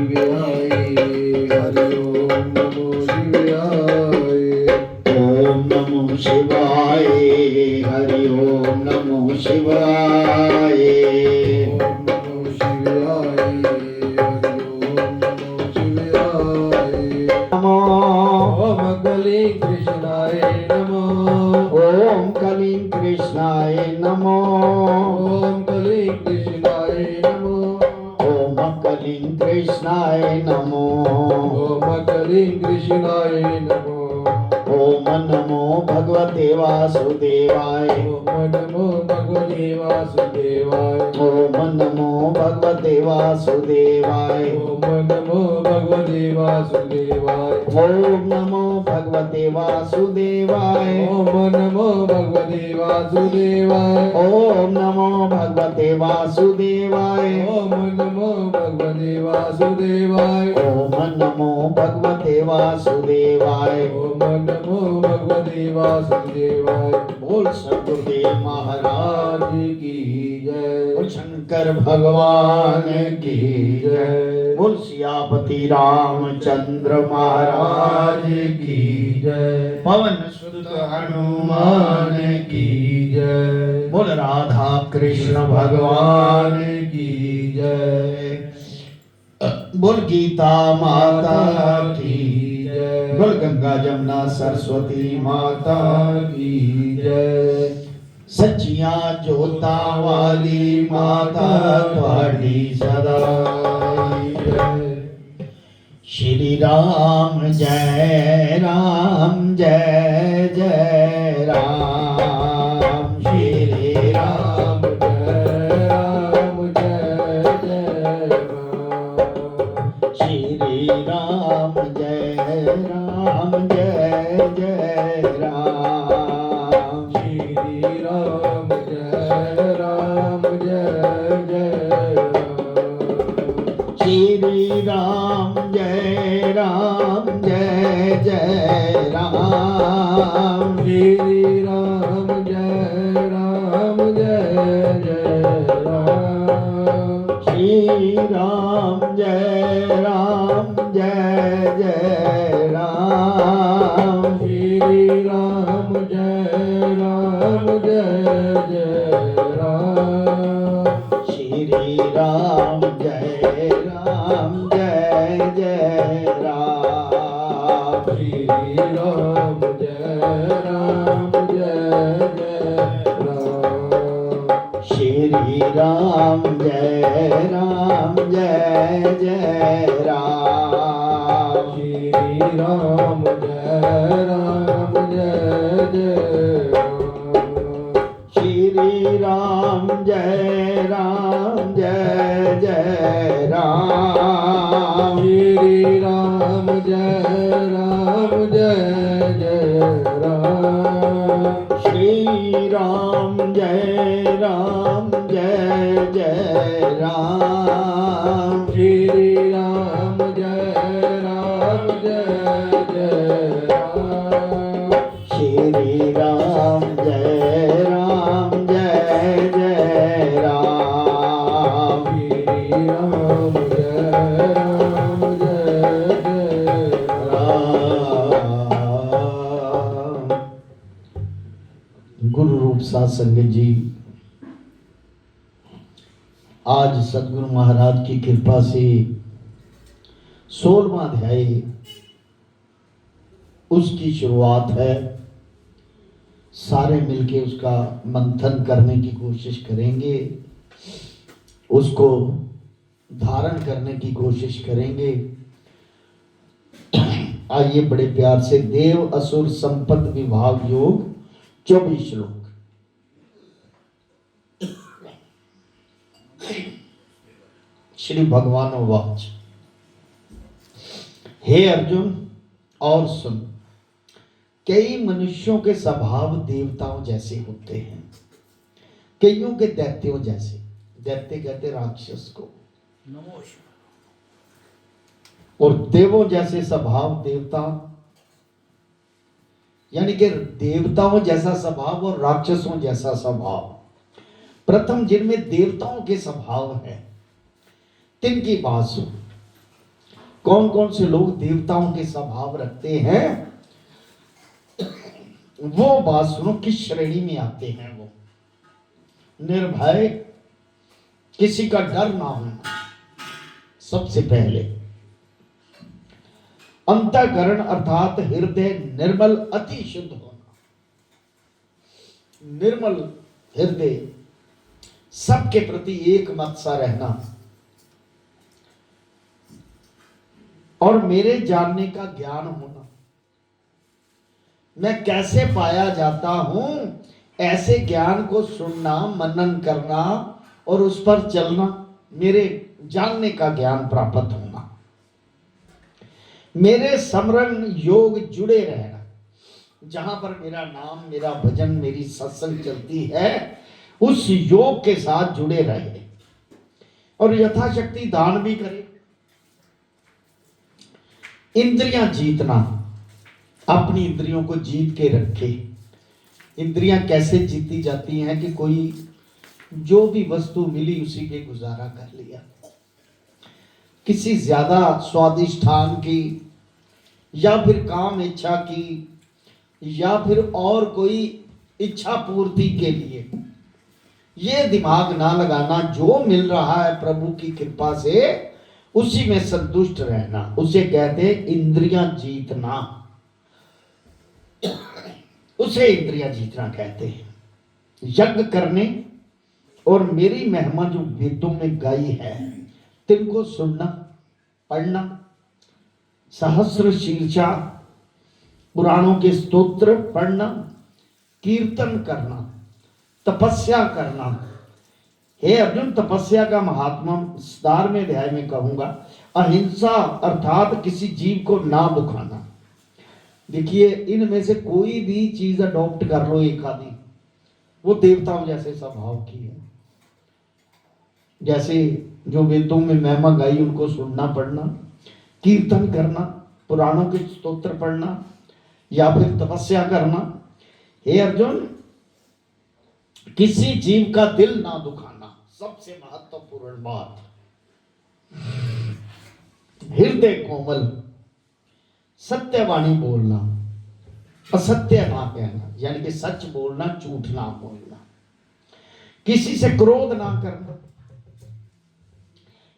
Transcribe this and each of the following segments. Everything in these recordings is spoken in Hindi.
शिवाय हरि ओम नमो शिवाय। ओम नमो शिवाय हरि ओम नमो शिवाय। ओम नमो शिवाय हरि ओम नमो शिवाय। नमो ओम कली कृष्णाय नमो। ओम कलीं कृष्णाय नमो। ओम कली कृष्णाय नमो। ओम कलीं कृष्णाय नमो। ओम कली कृष्णाय नमो। ओम नमो भगवते वासुदेवाय। ओम नमो भगवते वासुदेवाय। ओम नमो भगवते वासुदेवाय। ओम नमो भगवते वासुदेवाय। ओम नमो भगवते वासुदेवाय। ओम नमो भगवते वासुदेवाय। ओम नमो भगवते वासुदेवाय। ओम नमो भगवते वासुदेवाय। ओम नमो भगवते वासुदेवाय। ओम नमो भगवते वासुदेवाय। बोल सतगुरुदेव महाराज महाराज की जय। बोल शंकर भगवान की जय। बोल सियापति रामचंद्र महाराज की जय। पवन सुत हनुमान की जय। बोल राधा कृष्ण भगवान की जय। बोल गीता माता की जय। बोल गंगा जमुना सरस्वती माता की जय। सच्चियां जोता वाली माता ਤੁਹਾਡੀ सदा जय। श्री राम जय जय राम। श्री राम जय राम जय जय राम। श्री राम जय जय राम। श्री राम जय जय राम। श्री राम जय जय राम। श्री राम जय जय राम। श्री राम जय जय राम। श्री राम जय जय राम। श्री राम जय जय राम। श्री राम जय जय राम। श्री राम जय जय राम। श्री राम जय जय राम। श्री राम जय जय राम। श्री राम जय जय राम। श्री राम जय जय राम। श्री राम जय जय राम। श्री राम जय जय राम। श्री राम जय जय राम। गुरु रूप साध संगत जी, आज सदगुरु महाराज की कृपा से 16वां अध्याय उसकी शुरुआत है। सारे मिलके उसका मंथन करने की कोशिश करेंगे, उसको धारण करने की कोशिश करेंगे। आइए बड़े प्यार से देव असुर संपत्ति विभाग योग 24 श्लोक। श्री भगवान वाच, हे अर्जुन और सुन, कई मनुष्यों के स्वभाव देवताओं जैसे होते हैं, कईयों के दैत्यों जैसे। दैत्य कहते राक्षस को, और देवों जैसे स्वभाव देवता, यानी कि देवताओं जैसा स्वभाव और राक्षसों जैसा स्वभाव। प्रथम जिनमें देवताओं के स्वभाव है तिनकी बात सुन। कौन कौन से लोग देवताओं के स्वभाव रखते हैं, वो बात सुनो। किस श्रेणी में आते हैं वो? निर्भय, किसी का डर ना होना। सबसे पहले अंतःकरण अर्थात हृदय निर्मल, अति शुद्ध होना। निर्मल हृदय, सबके प्रति एक मत सा रहना, और मेरे जानने का ज्ञान होना। मैं कैसे पाया जाता हूं, ऐसे ज्ञान को सुनना, मनन करना और उस पर चलना, मेरे जानने का ज्ञान प्राप्त होना। मेरे स्मरण योग जुड़े रहना, जहां पर मेरा नाम, मेरा भजन, मेरी सत्संग चलती है, उस योग के साथ जुड़े रहे और यथाशक्ति दान भी करे। इंद्रियां जीतना, अपनी इंद्रियों को जीत के रखे। इंद्रियां कैसे जीती जाती हैं कि कोई जो भी वस्तु मिली उसी के गुजारा कर लिया। किसी ज्यादा स्वादिष्ठान की या फिर काम इच्छा की या फिर और कोई इच्छा पूर्ति के लिए ये दिमाग ना लगाना। जो मिल रहा है प्रभु की कृपा से उसी में संतुष्ट रहना, उसे कहते हैं इंद्रियां जीतना। उसे इंद्रियां जीतना कहते हैं। यज्ञ करने और मेरी महिमा जो वेदों में गाई है तिनको सुनना, पढ़ना, सहस्र शीर्षा पुराणों के स्तोत्र पढ़ना, कीर्तन करना, तपस्या करना। हे अर्जुन, तपस्या का महात्मा 17वें अध्याय में कहूंगा। अहिंसा अर्थात किसी जीव को ना दुखाना। देखिए, इनमें से कोई भी चीज अडॉप्ट कर लो एक आदि, वो देवताओं जैसे स्वभाव की है। जैसे जो वेदों में महिमा गाई उनको सुनना, पढ़ना, कीर्तन करना, पुराणों के स्तोत्र पढ़ना या फिर तपस्या करना। हे अर्जुन, किसी जीव का दिल ना दुखाना, सबसे महत्वपूर्ण बात। हृदय कोमल, सत्यवाणी बोलना, असत्य ना कहना, यानी कि सच बोलना, झूठ ना बोलना। किसी से क्रोध ना करना।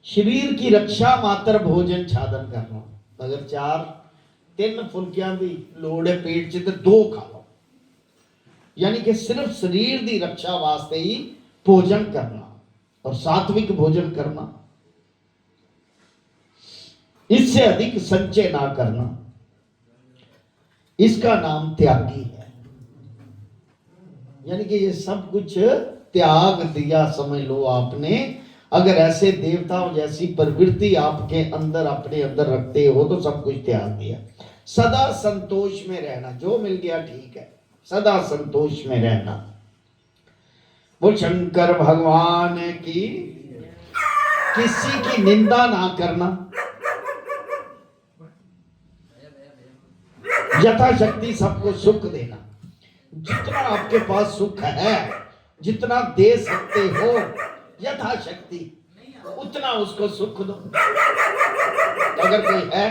शरीर की रक्षा मात्र भोजन छादन करना। अगर 4-3 फुल्कियां भी लोड़ है पेट च, तो 2 खा लो। यानी कि सिर्फ शरीर की रक्षा वास्ते ही भोजन करना और सात्विक भोजन करना। इससे अधिक संचय ना करना। इसका नाम त्यागी है। यानी कि ये सब कुछ त्याग दिया समझ लो आपने। अगर ऐसे देवताओं जैसी प्रवृत्ति आपके अंदर, अपने अंदर रखते हो तो सब कुछ त्याग दिया। सदा संतोष में रहना, जो मिल गया ठीक है, सदा संतोष में रहना। वो शंकर भगवान की किसी की निंदा ना करना, यथाशक्ति सबको सुख देना। जितना आपके पास सुख है, जितना दे सकते हो यथाशक्ति, उतना उसको सुख दो। अगर कोई है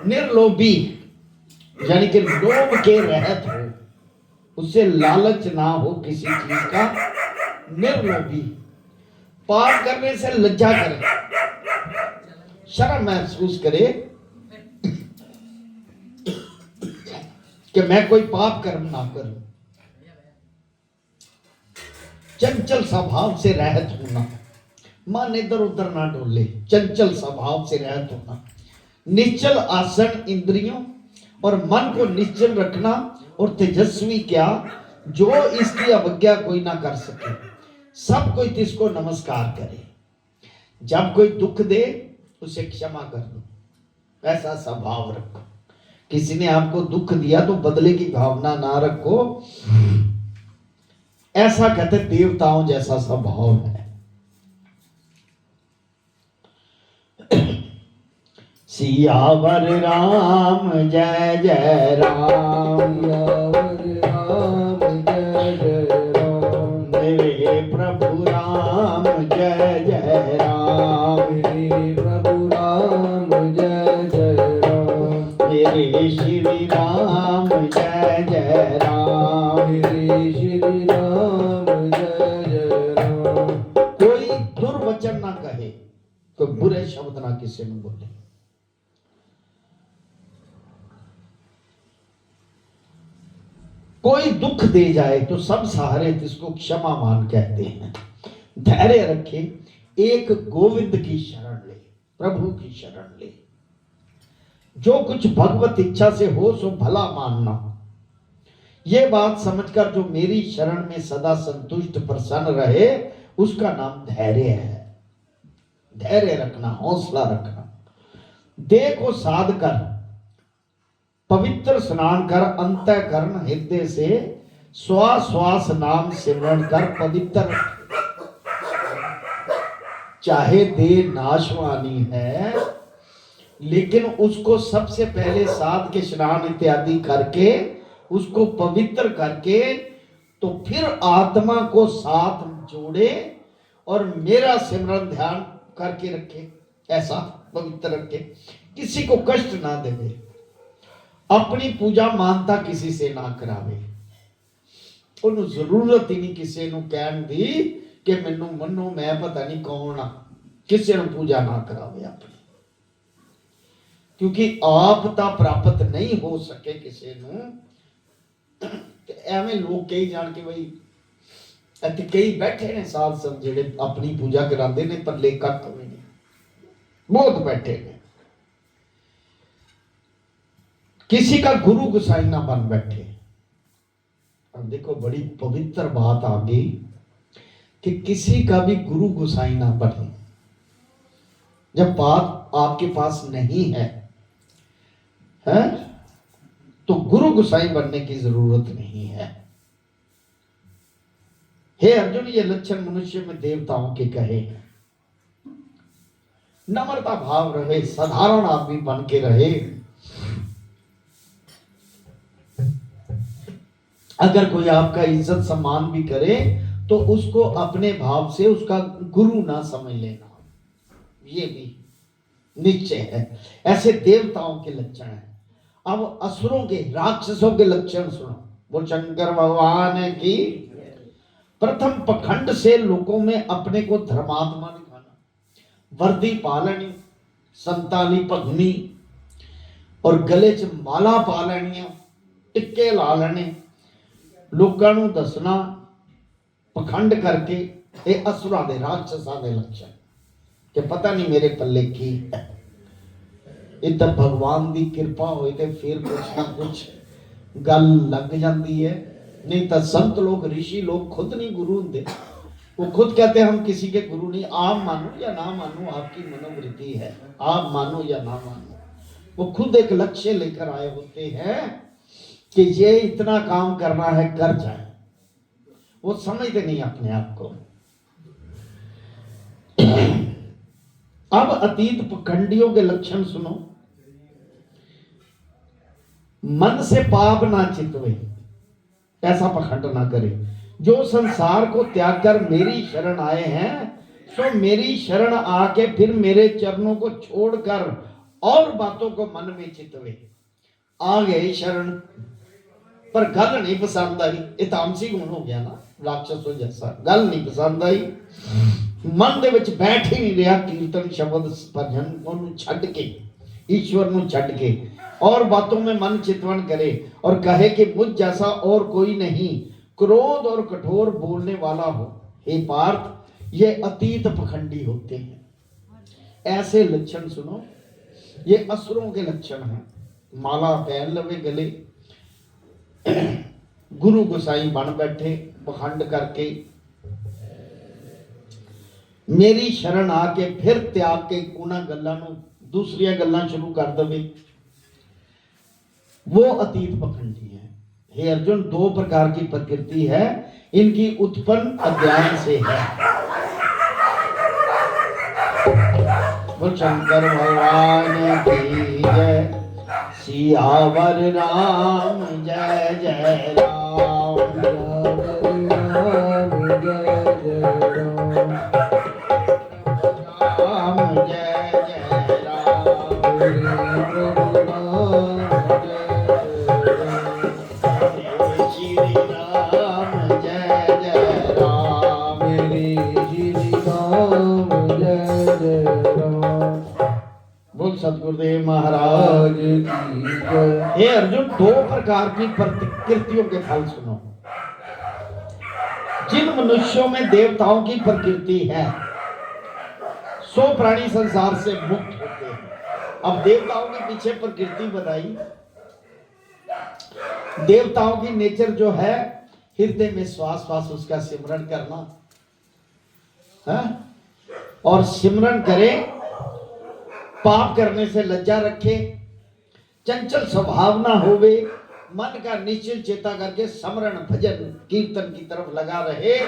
निर्लोभी, यानी कि लोभ के रहित हो, उससे लालच ना हो किसी चीज का, निर्लोभी, पाप करने से लज्जा करे, शर्म महसूस करे कि मैं कोई पाप कर्म ना करूं। चंचल स्वभाव से रहित होना, मन इधर उधर ना डोले, चंचल स्वभाव से रहित होना। निश्चल आसन, इंद्रियों और मन को निश्चल रखना। और तेजस्वी क्या, जो इसकी अवज्ञा कोई ना कर सके, सब कोई इसको नमस्कार करे। जब कोई दुख दे उसे क्षमा कर दो, ऐसा स्वभाव रखो। किसी ने आपको दुख दिया तो बदले की भावना ना रखो, ऐसा कहते देवताओं जैसा स्वभाव है। सियावर राम जय जय राम, सियावर राम जय जय राम, मेरे प्रभु राम जय जय राम, मेरे प्रभु राम कोई बुरे शब्द ना किसी ने बोले। कोई दुख दे जाए तो सब सहारे जिसको क्षमा मान कहते हैं। धैर्य रखे, एक गोविंद की शरण ले, प्रभु की शरण ले। जो कुछ भगवत इच्छा से हो सो भला मानना। ये बात समझकर जो मेरी शरण में सदा संतुष्ट प्रसन्न रहे उसका नाम धैर्य है। धैर्य रखना, हौसला रखना। देह को साध कर, पवित्र स्नान कर, अंतःकरण हृदय से श्वास श्वास नाम सिमरण कर पवित्र। चाहे देह नाशवानी है लेकिन उसको सबसे पहले साध के स्नान इत्यादि करके उसको पवित्र करके तो फिर आत्मा को साथ जोड़े और मेरा सिमरन ध्यान करके रखे। ऐसा पवित्र रखे, किसी को कष्ट ना देवे, अपनी पूजा मानता किसी से ना करावे। ਉਹਨੂੰ ਜ਼ਰੂਰਤ ਹੀ ਨਹੀਂ ਕਿਸੇ ਨੂੰ ਕਹਿਣ ਦੀ ਕਿ ਮੈਨੂੰ ਮੰਨੋ ਮੈਂ ਪਤਾ ਨਹੀਂ ਕੌਣ ਆ। ਕਿਸੇ ਨੂੰ ਪੂਜਾ ਨਾ ਕਰਾਵੇ ਆਪਣੀ, ਕਿਉਂਕਿ ਆਪ ਤਾਂ ਪ੍ਰਾਪਤ ਨਹੀਂ ਹੋ ਸਕੇ ਕਿਸੇ ਨੂੰ। ਐਵੇਂ ਲੋਕ ਕਹੀ ਜਾਣ ਕੇ ਬਈ ਇੱਥੇ ਕਈ ਬੈਠੇ ਨੇ ਸਾਧ ਸੰਗਤ ਜਿਹੜੇ ਆਪਣੀ ਪੂਜਾ ਕਰਾਉਂਦੇ ਨੇ ਪੱਲੇ ਕੱਖ ਵੀ ਨਹੀਂ, ਬਹੁਤ बैठे ने। किसी का गुरु गुसाई ना बन बैठे। अब देखो बड़ी पवित्र बात आ गई कि किसी का भी गुरु गुसाई ना बने। जब बात आपके पास नहीं है, तो गुरु गुसाई बनने की जरूरत नहीं है। हे अर्जुन, ये लक्षण मनुष्य में देवताओं के कहे हैं। नम्रता भाव रहे, साधारण आदमी बन के रहे। अगर कोई आपका इज्जत सम्मान भी करे तो उसको अपने भाव से उसका गुरु ना समझ लेना, ये भी निश्चय है। ऐसे देवताओं के लक्षण हैं। अब असुरों के, राक्षसों के लक्षण सुनो। वो शंकर भगवान की प्रथम पखंड से लोगों में अपने को धर्मात्मा दिखाना, वर्दी पालनी, संताली पगनी और गले च माला पा लैनियां, टिक्के ला लेने, लोगों को दसना पखंड करके। ये असुरां दे, राक्षसां दे लक्षण कि पता नहीं मेरे पल्ले की है। इधर भगवान की कृपा होए ते फिर कुछ ना कुछ गल लग जाती है। नहीं तो संत लोग, ऋषि लोग खुद नहीं गुरु होंगे। वो खुद कहते हैं हम किसी के गुरु नहीं। आप मानो या ना मानो, आपकी मनोवृत्ति है, आप मानो या ना मानो। वो खुद एक लक्ष्य लेकर आए होते हैं कि ये इतना काम करना है, कर जाए। वो समझते नहीं अपने आप को। अब अतीत पखंडियों के लक्षण सुनो। मन से पाप ना चितवे, ऐसा पखंड ना करे। जो संसार को त्याग कर मेरी शरण आए हैं सो मेरी शरण आके फिर मेरे चरणों को छोड़कर और बातों को मन में चितवे। आ गए शरण पर गल नहीं पसंद आई। ये तामसी गुण हो गया ना, राक्षसों जैसा। गल नहीं पसंद आई, मन दे विच बैठ ही नहीं रहा। कीर्तन शब्द भजन ओनू छड्ड के, ईश्वर नू छड्ड के और बातों में मन चितवन करे और कहे कि मुझ जैसा और कोई नहीं, क्रोध और कठोर बोलने वाला हो। हे पार्थ, ये अतीत पखंडी होते हैं। ऐसे लक्षण सुनो, ये असुरों के लक्षण हैं। माला पहन लवे गले, गुरु गोसाई बन बैठे पखंड करके, मेरी शरण आके फिर त्याग के उन्हां गल्लां नूं दूसरियां गल्लां शुरू कर दवे, वो अतीत पखंडी है। हे अर्जुन, दो प्रकार की प्रकृति है, इनकी उत्पन्न अज्ञान से है। वो शंकर भगवान की जय, सियावर राम जय जय राम, राम जय जय राम, राम जय जय राम, श्री राम जय जय राम, श्री राम जय जय राम। सतगुरुदेव महाराज की जय। हे अर्जुन, दो प्रकार की प्रकृतियों के फल सुनो। जिन मनुष्यों में देवताओं की प्रकृति है सो प्राणी संसार से मुक्त होते हैं। अब देवताओं के पीछे प्रकृति बताई। देवताओं की नेचर जो है हृदय में श्वास श्वास उसका सिमरन करना है, और सिमरन करे, पाप करने से लज्जा रखे, चंचल स्वभाव ना होवे, मन का निश्चल चेता करके समरण भजन कीर्तन की तरफ लगा रहे,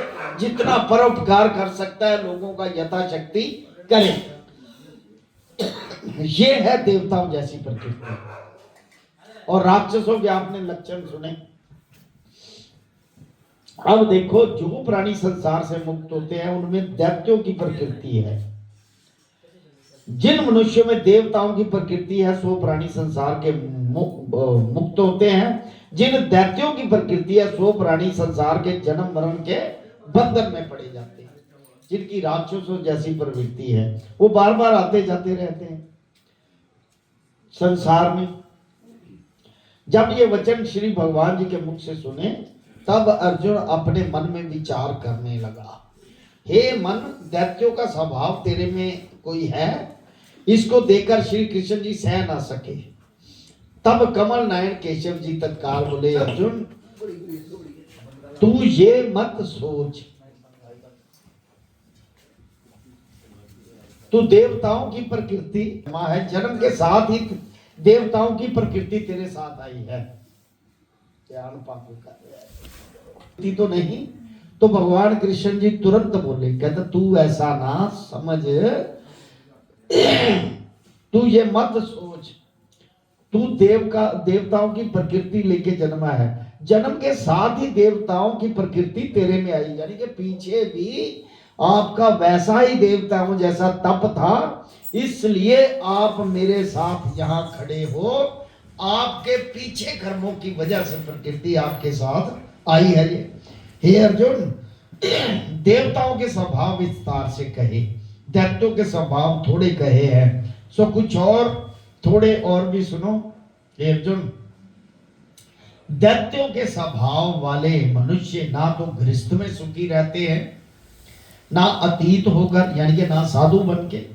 जितना परोपकार कर सकता है लोगों का यथाशक्ति करे। ये है देवताओं जैसी प्रकृति। और राक्षसों के आपने लक्षण सुने। अब देखो, जो प्राणी संसार से मुक्त होते हैं उनमें दैत्यों की प्रकृति है। जिन मनुष्यों में देवताओं की प्रकृति है सो प्राणी संसार के मुक्त होते हैं। जिन दैत्यों की प्रकृति है सो प्राणी संसार के जन्म मरण के बंधन में पड़े जाते हैं। जिनकी राक्षसों जैसी प्रवृत्ति है वो बार बार आते जाते रहते हैं संसार में। जब ये वचन श्री भगवान जी के मुख से सुने तब अर्जुन अपने मन में विचार करने लगा, हे मन, दैत्यों का स्वभाव तेरे में कोई है, इसको देखकर श्री कृष्ण जी सह ना सके। तब कमल नयन केशव जी तत्काल बोले, अर्जुन तू ये मत सोच, तू देवताओं की प्रकृति है, जन्म के साथ ही देवताओं की प्रकृति तेरे साथ आई है। ध्यान पाको कर तो नहीं। तो भगवान कृष्ण जी तुरंत बोले, कहते तू ऐसा ना समझ, तू ये मत सोच, तू देवताओं की प्रकृति लेके जन्मा है, जन्म के साथ ही देवताओं की प्रकृति तेरे में आई। यानी कि पीछे भी आपका वैसा ही देवताओं जैसा तप था, इसलिए आप मेरे साथ यहाँ खड़े हो। आपके पीछे कर्मों की वजह से प्रकृति आपके साथ आई है। ये हे अर्जुन, देवताओं के स्वभाव विस्तार से कहे, दैत्यों के स्वभाव थोड़े कहे हैं, सो कुछ और थोड़े और भी सुनो। हे अर्जुन, दैत्यों के स्वभाव वाले मनुष्य ना तो गृहस्थ में सुखी रहते हैं, ना अतीत होकर यानी कि ना साधु बन के,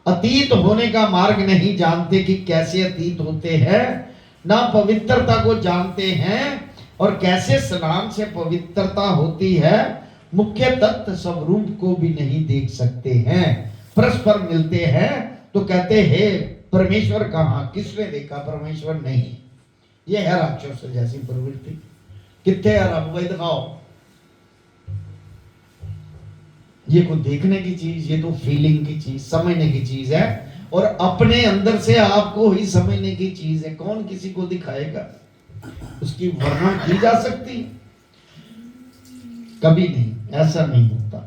अतीत होने का मार्ग नहीं जानते कि कैसे अतीत होते हैं, ना पवित्रता को जानते हैं और कैसे स्नान से पवित्रता होती है, मुख्य तत्व स्वरूप को भी नहीं देख सकते हैं। परस्पर मिलते हैं तो कहते हैं परमेश्वर कहाँ, किसने देखा परमेश्वर नहीं। यह है राक्षस जैसी प्रवृत्ति। कितने रब भाई दिखाओ, ये कोई देखने की चीज, ये तो फीलिंग की चीज, समझने की चीज है, और अपने अंदर से आपको ही समझने की चीज है। कौन किसी को दिखाएगा, उसकी वर्णन की जा सकती कभी नहीं, ऐसा नहीं होता।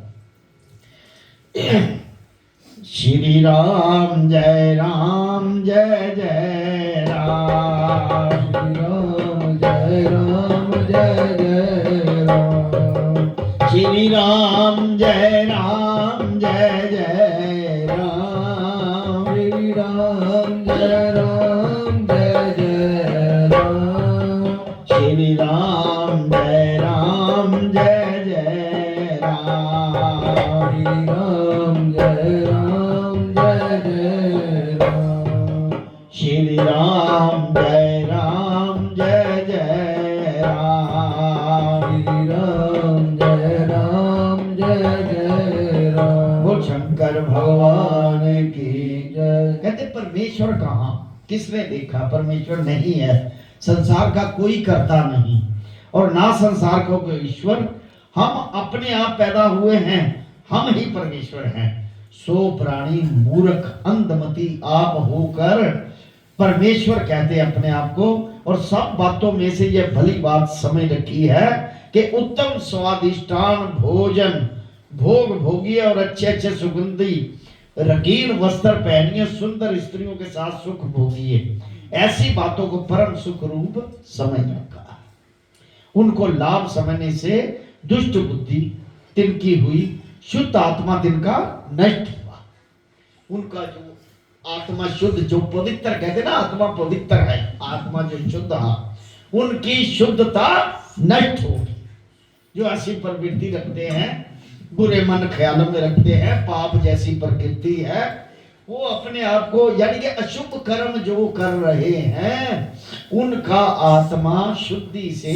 श्री राम जय राम जय जय राम, श्री राम जय जय राम, श्री राम जय राम जय जय राम, श्री राम जय राम जय जय राम, श्री राम जय राम जय जय राम, श्री राम जय राम जय जय राम, श्री राम जय राम जय जय राम, श्री राम जय राम जय जय राम। बोल शंकर भगवान की जय। कहते परमेश्वर कहाँ, किसने देखा, परमेश्वर नहीं है, संसार का कोई करता नहीं और ना संसार का कोई ईश्वर। हम अपने आप पैदा हुए हैं, हम ही परमेश्वर हैं। सो प्राणी मूर्ख अंधमति आप होकर परमेश्वर कहते हैं अपने आप को। और सब बातों में से यह भली बात समझ रखी है कि उत्तम स्वादिष्टान भोजन भोग भोगिए और अच्छे अच्छे सुगंधी रंगीन वस्त्र पहनिए, सुंदर स्त्रियों के साथ सुख भोगिए। ऐसी बातों को परम सुख रूप समझ रखा है। उनको लाभ समझने से दुष्ट बुद्धि तिनकी हुई, शुद्ध आत्मा तिनका नष्ट हुआ। उनका जो आत्मा शुद्ध, जो पवित्र कहते ना, आत्मा पवित्र है, आत्मा जो शुद्ध है, उनकी शुद्धता नष्ट होगी। जो ऐसी प्रवृत्ति रखते हैं, बुरे मन ख्यालों में रखते हैं, पाप जैसी प्रकृति है, वो अपने आप को, यानी कि अशुभ कर्म जो कर रहे हैं, उनका आत्मा शुद्धि से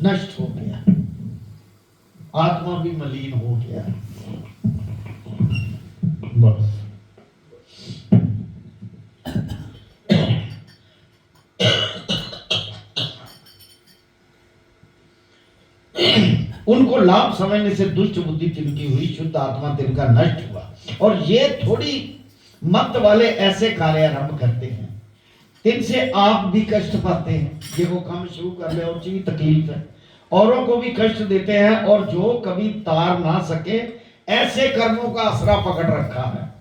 नष्ट हो गया, आत्मा भी मलिन हो गया। बस उनको लाभ समझने से दुष्ट बुद्धि तिनकी हुई, शुद्ध आत्मा तिनका नष्ट हुआ। और ये थोड़ी मत वाले ऐसे कार्य आरंभ करते हैं, इनसे आप भी कष्ट पाते हैं। ये वो काम शुरू कर ले और चीज तकलीफ है, औरों को भी कष्ट देते हैं, और जो कभी तार ना सके ऐसे कर्मों का आसरा पकड़ रखा है,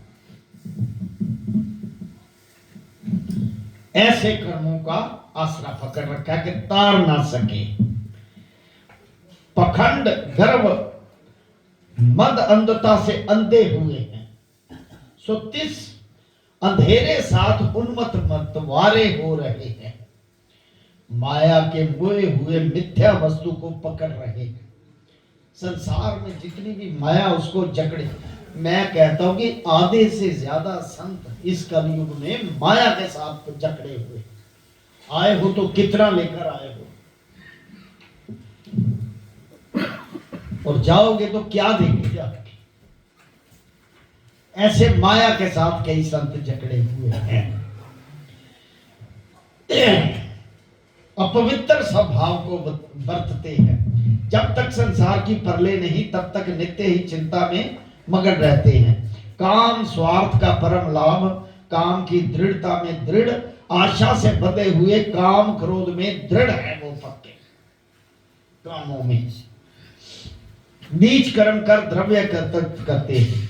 ऐसे कर्मों का आसरा पकड़ रखा है कि तार ना सके। पखंड, गर्व, मद, अंधता से अंधे हुए हैं, सो तिस अंधेरे साथ उन्मत्त मतवारे हो रहे हैं, माया के मोए हुए मिथ्या वस्तु को पकड़ रहे हैं। संसार में जितनी भी माया उसको जकड़े। मैं कहता हूं कि आधे से ज्यादा संत इस कलयुग में माया के साथ जकड़े हुए आए हो, तो कितना लेकर आए हो, और जाओगे तो क्या देंगे जाके। ऐसे माया के साथ कई संत जकड़े हुए हैं। अपवित्र स्वभाव को बरतते हैं। जब तक संसार की परले नहीं, तब तक नित्य ही चिंता में मगन रहते हैं। काम स्वार्थ का परम लाभ, काम की दृढ़ता में दृढ़, आशा से बंधे हुए, काम क्रोध में दृढ़ है वो पक्के कामों में। नीच कर्म कर द्रव्य करते हैं,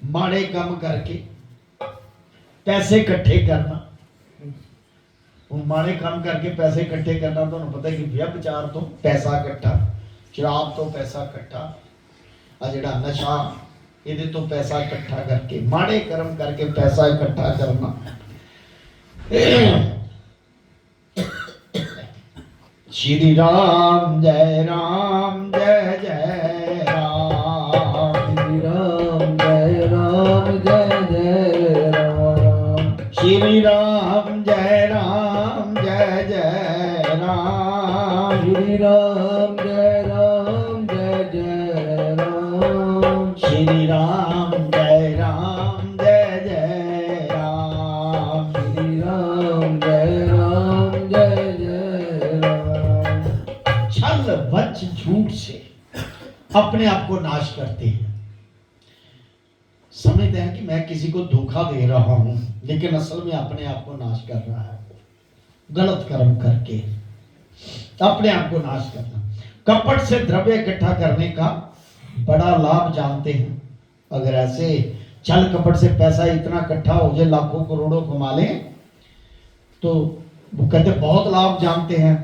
माड़े काम करके पैसे इकट्ठे करना। माड़े काम करके पैसे इकट्ठे करना, तो पता है कि व्यभिचार तो पैसा इकट्ठा, शराब तो पैसा इकट्ठा, अजड़ा नशा ये तो पैसा इकट्ठा करके, माड़े कर्म करके पैसा इकट्ठा करना। श्री राम जय राम जय जय राम, श्री राम जय राम जय जय राम, श्री राम जय राम जय जय राम, श्री राम जय राम जय जय राम, श्री राम जय राम जय जय राम, श्री राम जय राम जय जय राम। छल बच झूठ से अपने आप को नाश करते हैं। समझते हैं कि मैं किसी को धोखा दे रहा हूं, लेकिन असल में अपने आप को नाश कर रहा है, गलत कर्म करके अपने आप को नाश करना। कपट से द्रव्य इकट्ठा करने का बड़ा लाभ जानते हैं। अगर ऐसे छल कपट से पैसा इतना इकट्ठा हो जाए, लाखों करोड़ों कमा लें, तो वो कहते बहुत लाभ जानते हैं।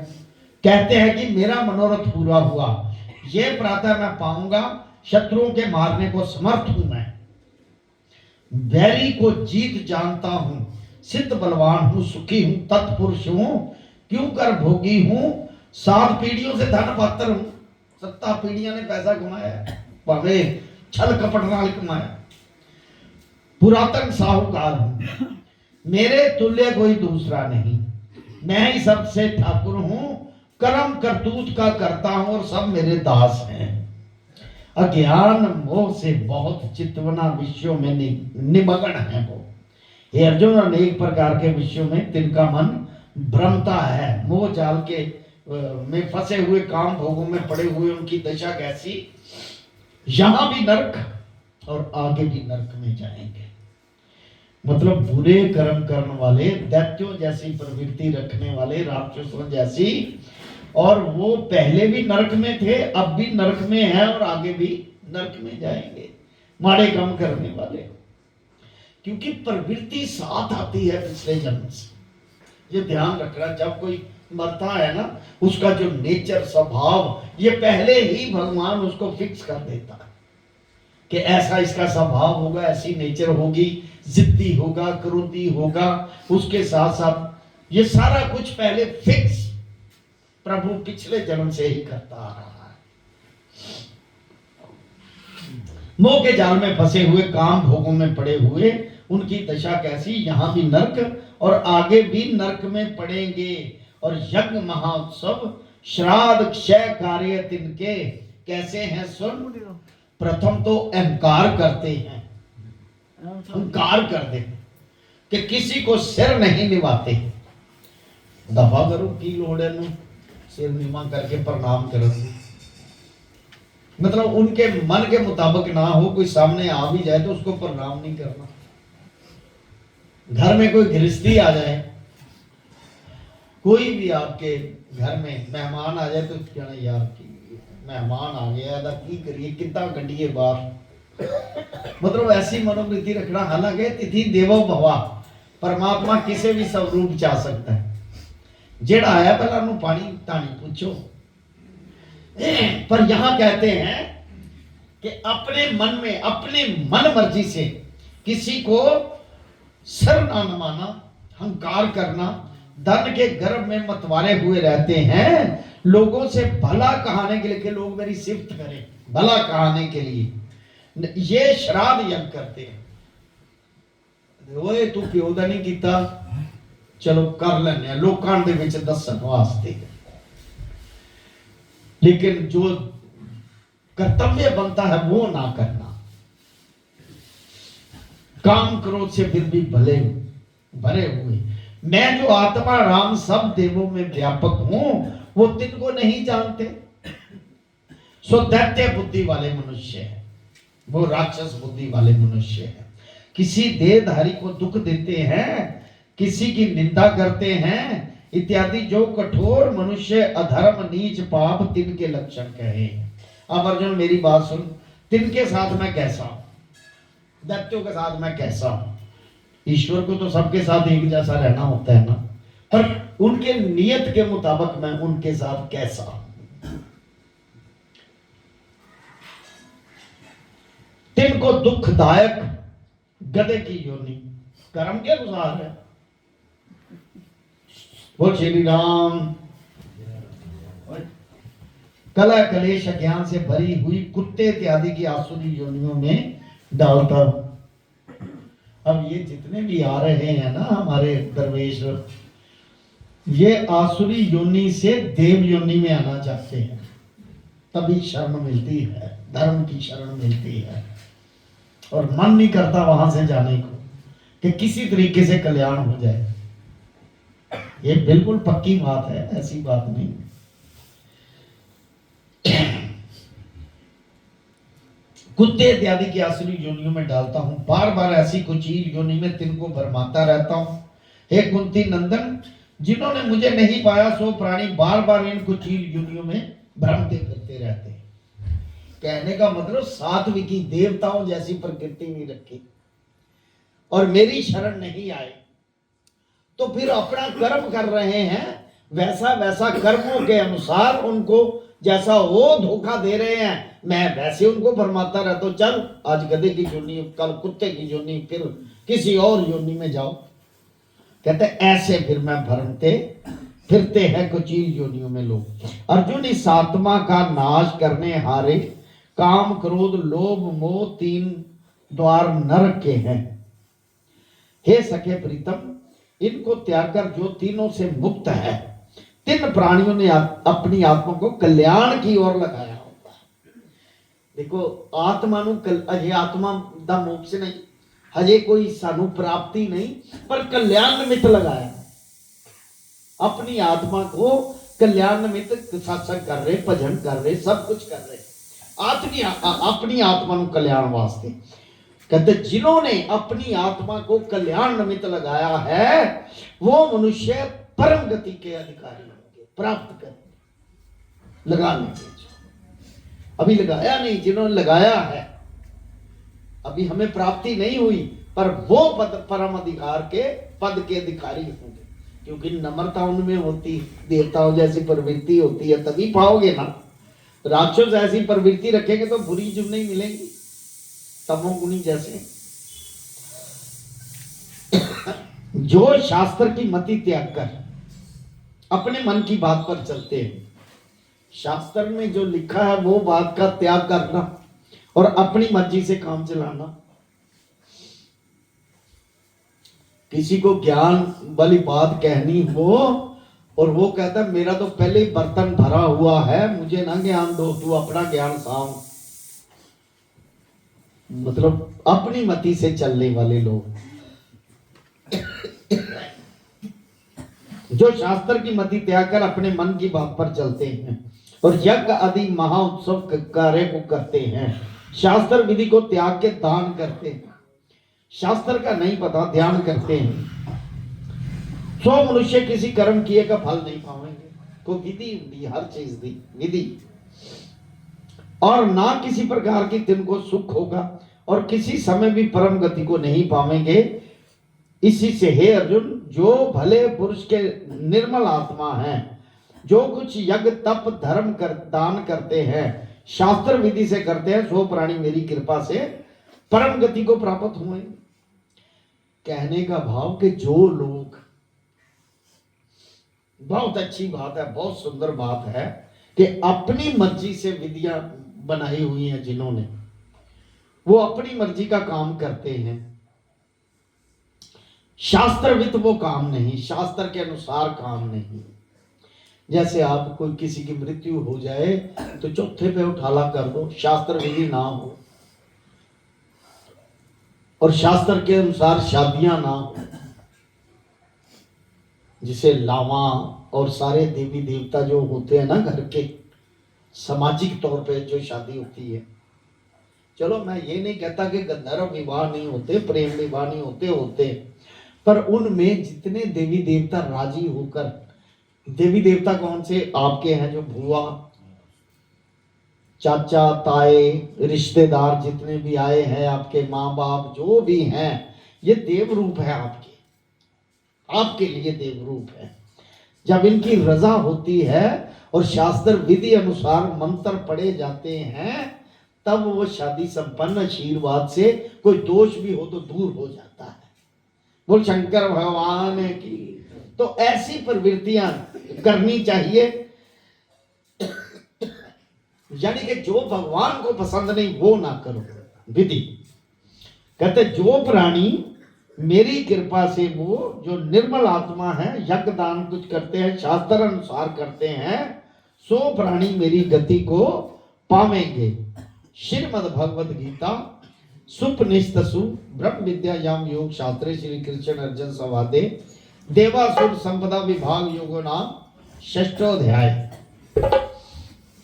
कहते हैं कि मेरा मनोरथ पूरा हुआ, ये प्रातः मैं पाऊंगा, शत्रुओं के मारने को समर्थ हूं मैं, वैरी को जीत जानता हूं, सिद्ध बलवान हूं, सुखी हूं, तत्पुरुष हूं, क्यों कर भोगी हूं, 7 पीढ़ियों से धन पात्र हूं। 7 पीढ़ियां ने पैसा कमाया, भावे छल कपट नाल कमाया। पुरातन साहूकार हूं, मेरे तुल्य कोई दूसरा नहीं, मैं ही सबसे ठाकुर हूं, कर्म करतूत का करता हूं और सब मेरे दास हैं। अज्ञान मोह से बहुत चितवना विषयों में निमग्न है वो। हे अर्जुन, अनेक प्रकार के विषयों में तिनका मन भ्रमता है। मोह जाल के में फंसे हुए, काम भोगों में पड़े हुए उनकी दशा कैसी, यहां भी नरक और आगे भी नरक में जाएंगे। मतलब बुरे कर्म करने वाले, दैत्यों जैसी प्रवृत्ति रखने वाले, राक्षसों जैसी, और वो पहले भी नरक में थे, अब भी नरक में है और आगे भी नरक में जाएंगे, माड़े काम करने वाले। क्योंकि प्रवृत्ति साथ आती है पिछले जन्म से। ये ध्यान रखना, जब कोई मरता है ना, उसका जो नेचर, स्वभाव, ये पहले ही भगवान उसको फिक्स कर देता है। कि ऐसा इसका स्वभाव होगा, ऐसी नेचर होगी, जिद्दी होगा, क्रोधी होगा। उसके साथ साथ ये सारा कुछ पहले फिक्स प्रभु पिछले जन्म से ही करता आ रहा है। मोह के जाल में फंसे हुए, काम भोगों में पड़े हुए, उनकी दशा कैसी, यहां भी नर्क और आगे भी नर्क में पड़ेंगे। और यज्ञ महोत्सव श्राद्ध क्षय कार्य तिनके कैसे हैं सुन। प्रथम तो अहंकार करते हैं, अहंकार करते कि किसी को सिर नहीं निभाते। दफा करो की लोड़ है नू सिर निमा करके प्रणाम करो। मतलब उनके मन के मुताबिक ना हो, कोई सामने आ भी जाए तो उसको प्रणाम नहीं करना। घर में कोई गृहस्थी आ जाए, कोई भी आपके घर में मेहमान आ जाए तो कहना यार की मेहमान आ गया था की करिए कितना गड्डिए बाहर। मतलब ऐसी मनोवृत्ति रखना। हालांकि तिथि देवो भवा, परमात्मा किसी भी स्वरूप चा सकता है। जेड़ा आया पहला उन्होंने पानी तानी पूछो। पर यहां कहते हैं कि अपने मन में अपने मन मर्जी से किसी को सर ना नमाना, हंकार करना, धन के गर्भ में मतवारे हुए रहते हैं, लोगों से भला कहाने के लिए कि लोग मेरी सिफत करें, भला कहाने के लिए ये श्राद्ध यज्ञ करते हैं। ओए तू क्यों दा नहीं कीता, चलो कर लेने लोकां दे विच दस्सण वास्ते। लेकिन जो कर्तव्य बनता है वो ना करना। काम क्रोध से फिर भी भरे हुए, मैं जो आत्मा राम सब देवों में व्यापक हूं वो तिनको नहीं जानते। सो दैत्य बुद्धि वाले मनुष्य है, वो राक्षस बुद्धि वाले मनुष्य है। किसी देहधारी को दुख देते हैं, किसी की निंदा करते हैं इत्यादि जो कठोर मनुष्य अधर्म नीच पाप तिनके लक्षण कहे। अब अर्जुन मेरी बात सुन, तिनके साथ मैं कैसा हूं, दैत्यों के साथ मैं कैसा हूं। ईश्वर को तो सबके साथ एक जैसा रहना होता है ना, पर उनके नियत के मुताबिक मैं उनके साथ कैसा हूं। तिनको दुखदायक गधे की योनि, कर्म के अनुसार है। बोल श्री राम। कला कलेश ज्ञान से भरी हुई कुत्ते इत्यादि की आसुरी योनियों में डालता। अब ये जितने भी आ रहे हैं ना हमारे दरवेश, ये आसुरी योनि से देव योनि में आना चाहते हैं, तभी शरण मिलती है, धर्म की शरण मिलती है। और मन नहीं करता वहां से जाने को कि किसी तरीके से कल्याण हो जाए। ये बिल्कुल पक्की बात है, ऐसी बात नहीं। कुत्ते इत्यादि की आसुरी योनियों में डालता हूं, बार बार ऐसी कुचील योनि में तिनको भरमाता रहता हूं। हे कुंती नंदन, जिन्होंने मुझे नहीं पाया सो प्राणी बार बार इन कुचील योनियों में भ्रमते फिरते रहते हैं। कहने का मतलब सात्विकी देवताओं जैसी प्रकृति नहीं रखी और मेरी शरण नहीं आए तो फिर अपना कर्म कर रहे हैं, वैसा वैसा कर्मों के अनुसार उनको जैसा वो धोखा दे रहे हैं, मैं वैसे उनको भरमाता रहता हूं। चल आज गधे की योनि, कल कुत्ते की योनि, फिर किसी और योनि में जाओ। कहते ऐसे फिर मैं भरमते फिरते हैं कुचील योनियों में लोग। अर्जुन इस आत्मा का नाश करने हारे काम क्रोध लोभ मोह तीन द्वार नरक के हैं। हे सखे प्रीतम, इनको त्याग कर जो तीनों से मुक्त है, तीन प्राणियों ने अपनी आत्मा को कल्याण की ओर लगाया होगा। देखो आत्मा अजे आत्मा दा मोक्ष नहीं, हजे कोई सानू प्राप्ति नहीं, पर कल्याण निमित्त लगाया। अपनी आत्मा को कल्याण निमित्त सत्संग कर रहे, भजन कर रहे, सब कुछ कर रहे, अपनी आत्मा को कल्याण वास्ते। कहते जिन्होंने अपनी आत्मा को कल्याण निमित्त लगाया है वो मनुष्य परम गति के अधिकारी होंगे, प्राप्त करेंगे। लगा लेंगे, अभी लगाया नहीं, जिन्होंने लगाया है अभी हमें प्राप्ति नहीं हुई, पर वो पद परम अधिकार के पद के अधिकारी होंगे। क्योंकि नम्रता उनमें होती, देवताओं जैसी प्रवृत्ति होती है, तभी पाओगे ना। राक्षस ऐसी प्रवृत्ति रखेंगे तो बुरी जुग नहीं मिलेंगी। तमोगुणी जैसे जो शास्त्र की मति त्याग कर अपने मन की बात पर चलते हैं। शास्त्र में जो लिखा है वो बात का त्याग करना और अपनी मर्जी से काम चलाना। किसी को ज्ञान वाली बात कहनी हो और वो कहता है मेरा तो पहले ही बर्तन भरा हुआ है, मुझे ना ज्ञान दो, तू अपना ज्ञान साम। मतलब अपनी मति से चलने वाले लोग जो शास्त्र की मति त्याग कर अपने मन की बात पर चलते हैं और यज्ञ आदि महाउत्सव कार्य को करते हैं, शास्त्र विधि को त्याग के दान करते हैं, शास्त्र का नहीं पता ध्यान करते हैं, सो मनुष्य किसी कर्म किए का फल नहीं पाएंगे। को विधि दी, हर चीज दी विधि, और ना किसी प्रकार की तिनको सुख होगा और किसी समय भी परम गति को नहीं पाएंगे। इसी से हे अर्जुन, जो भले पुरुष के निर्मल आत्मा हैं, जो कुछ यज्ञ तप धर्म कर दान करते हैं, शास्त्र विधि से करते हैं, सो प्राणी मेरी कृपा से परम गति को प्राप्त हुए। कहने का भाव कि जो लोग, बहुत अच्छी बात है, बहुत सुंदर बात है कि अपनी मर्जी से विधियां बनाई हुई हैं जिन्होंने, वो अपनी मर्जी का काम करते हैं। शास्त्रवित वो काम नहीं, शास्त्र के अनुसार काम नहीं। जैसे आप कोई किसी की मृत्यु हो जाए तो चौथे पे उठाला कर दो, शास्त्र विधि ना हो और शास्त्र के अनुसार शादियां ना हो, जिसे लावा और सारे देवी देवता जो होते हैं ना घर के, सामाजिक तौर पे जो शादी होती है। चलो मैं ये नहीं कहता कि गंधर्व विवाह नहीं होते, प्रेम विवाह नहीं होते, पर उनमें जितने देवी देवता राजी होकर, देवी देवता कौन से आपके हैं, जो बुआ चाचा ताए रिश्तेदार जितने भी आए हैं, आपके माँ बाप जो भी हैं, ये देव रूप है, आपके लिए देव रूप है। जब इनकी रजा होती है और शास्त्र विधि अनुसार मंत्र पढ़े जाते हैं, तब वो शादी संपन्न आशीर्वाद से, कोई दोष भी हो तो दूर हो जाता है। बोल शंकर भगवान की। तो ऐसी प्रवृत्तियां करनी चाहिए, यानी कि जो भगवान को पसंद नहीं वो ना करो। विधि कहते जो प्राणी मेरी कृपा से, वो जो निर्मल आत्मा है, यज्ञ दान कुछ करते हैं, शास्त्र अनुसार करते हैं, सो प्राणी मेरी गति को पावेंगे। श्रीमद् भगवद गीता सुपनिषत्सु ब्रह्म विद्यायाम योग शास्त्रे श्री कृष्ण अर्जुन संवादे देवासुर संपदा विभाग योगो नाम षष्ठोध्याय।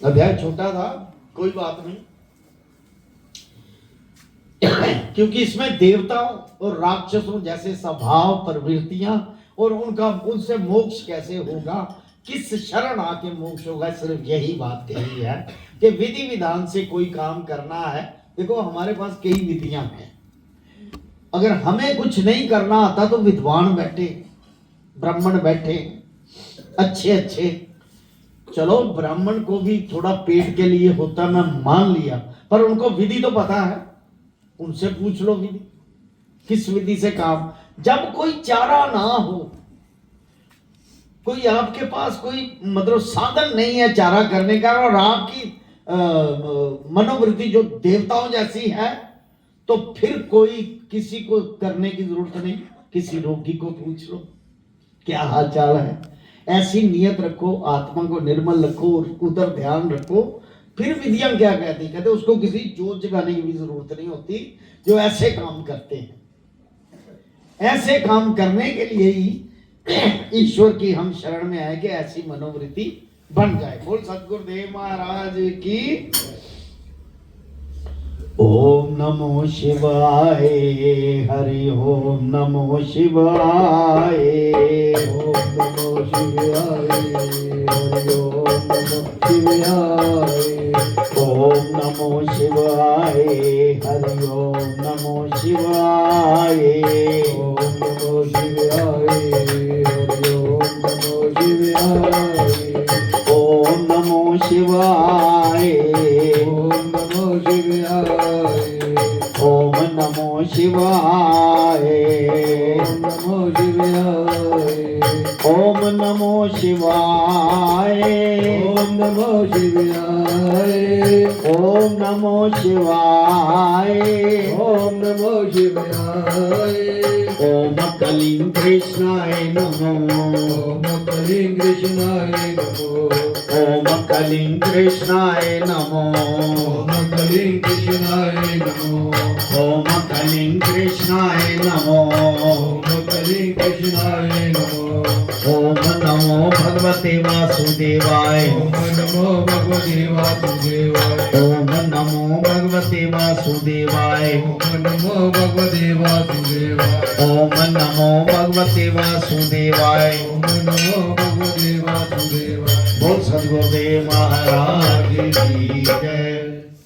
अध्याय छोटा था, कोई बात नहीं, क्योंकि इसमें देवताओं और राक्षसों जैसे स्वभाव प्रवृत्तियां और उनसे मोक्ष कैसे होगा, किस शरण आके मोक्ष होगा, सिर्फ यही बात कही है कि विधि विधान से कोई काम करना है। देखो हमारे पास कई विधियां हैं, अगर हमें कुछ नहीं करना आता तो विद्वान बैठे, ब्राह्मण बैठे अच्छे, चलो ब्राह्मण को भी थोड़ा पेट के लिए होता, मैं मान लिया, पर उनको विधि तो पता है, उनसे पूछ लो विधि, किस विधि से काम। जब कोई चारा ना हो, कोई आपके पास कोई मतलब साधन नहीं है चारा करने का, और आपकी मनोवृत्ति जो देवताओं जैसी है, तो फिर कोई किसी को करने की जरूरत नहीं, किसी रोगी को पूछ लो क्या हाल चाल है। ऐसी नियत रखो, आत्मा को निर्मल रखो, उधर ध्यान रखो, फिर विधियां क्या कहती, कहते उसको किसी जोत जगाने की भी जरूरत नहीं होती। जो ऐसे काम करते हैं, ऐसे काम करने के लिए ही ईश्वर की हम शरण में आए कि ऐसी मनोवृत्ति बन जाए। बोल सद्गुरुदेव महाराज की। ओम नमो शिवाय, हरि ओम नमो शिवाय, ओम नमो शिवाय, हरि ओम नमो शिवाय, ओम नमो शिवाय, हरि ओम नमो शिवाय, ओम नमो शिवाय, हरि ओम नमो शिवाय, ओम नमो शिवाय, ओम नमो शिवाय, ओम ओम नमो शिवाय ओम नमो शिवाय ओम नमो शिवाय ओम नमो शिवाय ओम कलिं कृष्णाय नमो ओम कलिं कृष्णाय नमो ओम कलिं कृष्णाय नमो ओम कलिं कृष्णाय नमो ओम कलिं कृष्णाय नमो ओम कलिं कृष्णाय नमो ओम नमो भगवते वासुदेवाय ओम नमो भगवते वासुदेवाय ओम नमो भगवते वासुदेवाय ओम नमो भगवते वासुदेवाय ओम नमो भगवते वासुदेवाय ओम नमो भगवते वासुदेवाय बोल सद्गुरुदेव महाराज की जय।